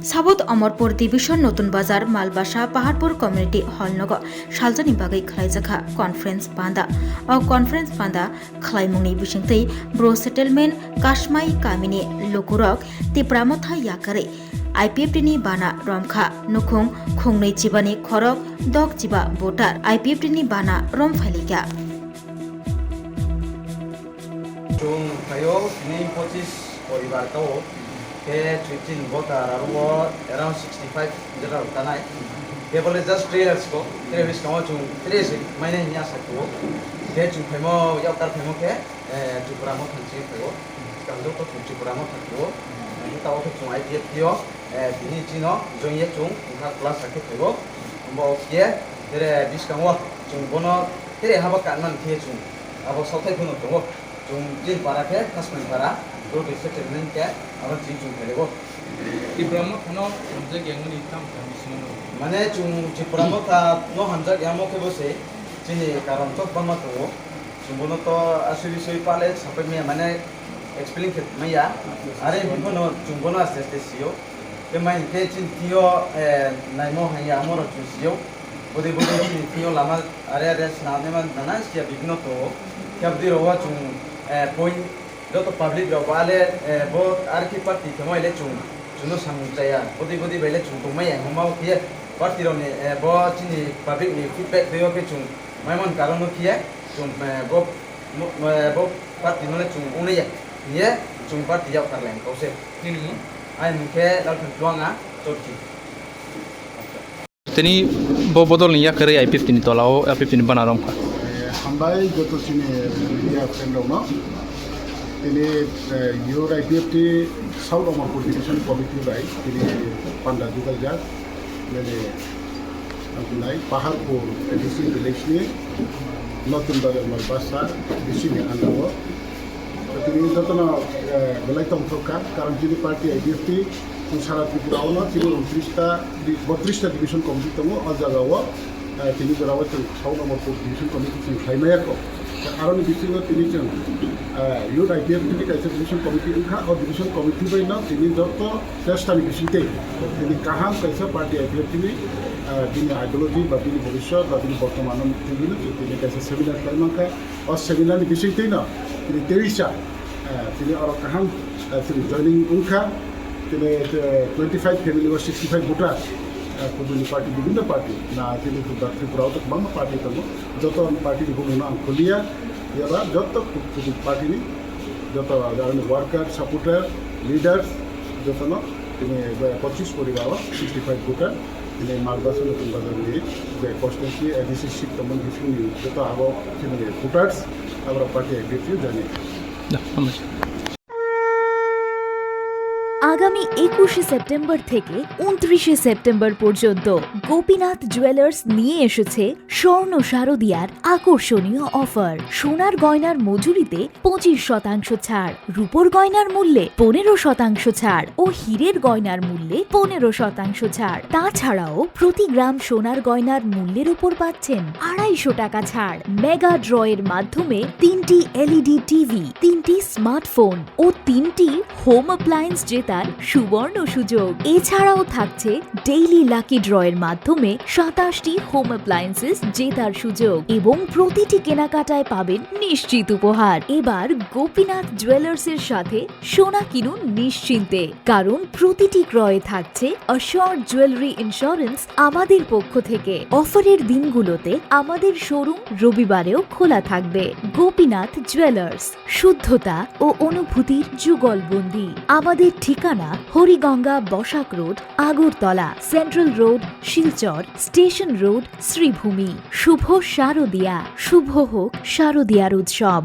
সাবত Amarpur division নতুন বাজার মালবাসা Paharpur community হলনগ সালজানি बागै खलायजाखा कनफारेन्स बान्दा कनफारेन्स बान्दा खलायमुंनि बिसिंतै ब्रो सेटेलमेन्ट काशमाई कामिनि लुकुरक तिप्रामथा याकारै आईपीएफटीनि बाना रमखा नुखुं खुंनै चिबानि खरक दक चिबा भोटार आईपीएफटीनि बाना रम फालिका chung kayo ni 25 poribar to ke 15 voter aro around 65 jara tanai ke bole just 3 years ko 3 years ko chung 3 se maine nya sa ko ke chung phemo yaw tar phemo ke tripura mo thanchi ko kam do to tripura mo thakko ni ta o chung IPF kyo bini chino joye chung ka class sakhe ko mo ke tere biskamo chung bono tere haba kanman ke chung abo sothai kono to chung jin para ke kasman para do settlement ke abar jin chung kelego Ibrahim khano hamza gyangni tam kamisino mane chung chipramo ta no hamza gyamo ke bose chini karon to bama to chumbono to asuri soi pale sape me mane explain ke maya are bihono chumbono aste sio ke mai ke chin tio naimo haya amoro chusio bodi chin tio lama are snane man dana sia bigno to kabdi rowa chung point joto public ro wale bo arki party kemo ele chung chuno samujaya bodi bele chung to mai hamau kia party ro ne bo chini public ni feedback deo ke chung mai mon karono kia chung bo party no le chung une ya ye chung party ya karlen ko se nini ai mukhe dal tuanga chotki teni bo bodol ni yakare IPF tini tolao IPF tini banarom kha hambai joto chini media friend no tini your IPFT South Omapur Division Committee bai tini panda juga ja mene antunai Paharpur edition election notun bagar malbasa edition andawo tini joto na belai tom thoka karon jini party IPFT সারা Tripura ono tini 32টা division committee তমো অজাগাও তিনি জরাও south Amarpur division committee তিনি খাইমায়াকো কারণ বিসিং তিনি जों ইউথ আইপিএফ তিনি কাইছে ডিভিশন কমিটি উখা ও ডিভিশন কমিটি বাইনা তিনি যত চেষ্টানি বিসিতে তিনি কাহাম কাইছে পার্টি আইপিএফ তিনি আইডিওলজি বা তিনি ভবিষ্যৎ বা তিনি বর্তমান তিনি কাইছে সেমিনার খাইমাকা ও সেমিনারনি বিসিতে না তিনি তেরিসা তিনি আর কাহাম তিনি জয়নিং উখা তিনি 25 ফ্যামিলি বা 65 ভোটার Kuduni party বিভিন্ন party na tini Tripura to bang party tamo joto party di buno ang kuliya yara joto kuduni party ni joto jarani worker supporter leaders joto no tini 25 poribar 65 voter tini malbasa notun bazar ni je constituency ADC ship tamon bisuni joto abo tini voters abra party active jani আগামী 21শে September থেকে 29শে September পর্যন্ত Gopinath jewellers নিয়ে এসেছে স্বর্ণ শারদিয়ার আকর্ষণীয় offer. সোনার গয়নার মজুরিতে 25% ছাড়, রূপোর গয়নার মূল্যে 15% ছাড় ও হীরের গয়নার মূল্যে 15% ছাড়। তাছাড়াও প্রতি গ্রাম সোনার গয়নার মূল্যের উপর পাচ্ছেন 250 টাকা ছাড়। মেগা ড্রয়ের মাধ্যমে 3টি এলইডি টিভি, 3টি স্মার্টফোন ও 3টি হোম অ্যাপ্লায়েন্স জেতার সুবর্ণ সুযোগ। এছাড়াও থাকছে ডেইলি লাকি ড্রয়ের মাধ্যমে 27টি হোম অ্যাপ্লায়েন্সেস জেতার সুযোগ এবং প্রতিটি কেনাকাটায় পাবেন নিশ্চিত উপহার। এবার গোপীনাথ জুয়েলার্সের সাথে সোনা কিনুন নিশ্চিন্তে, কারণ প্রতিটি ক্রয়ে থাকছে অ্যাশিওরড জুয়েলারি ইন্স্যুরেন্স আমাদের পক্ষ থেকে। অফারের দিনগুলোতে আমাদের শোরুম রবিবারেও খোলা থাকবে। গোপীনাথ জুয়েলার্স, শুদ্ধতা ও অনুভূতির যুগলবন্দি। আমাদের ঠিকানা Hariganga Basak road, Agartala, central road, Silchar, station road, Sribhumi. শুভ শারদিয়া, শুভ হোক শারদিয়ার উৎসব।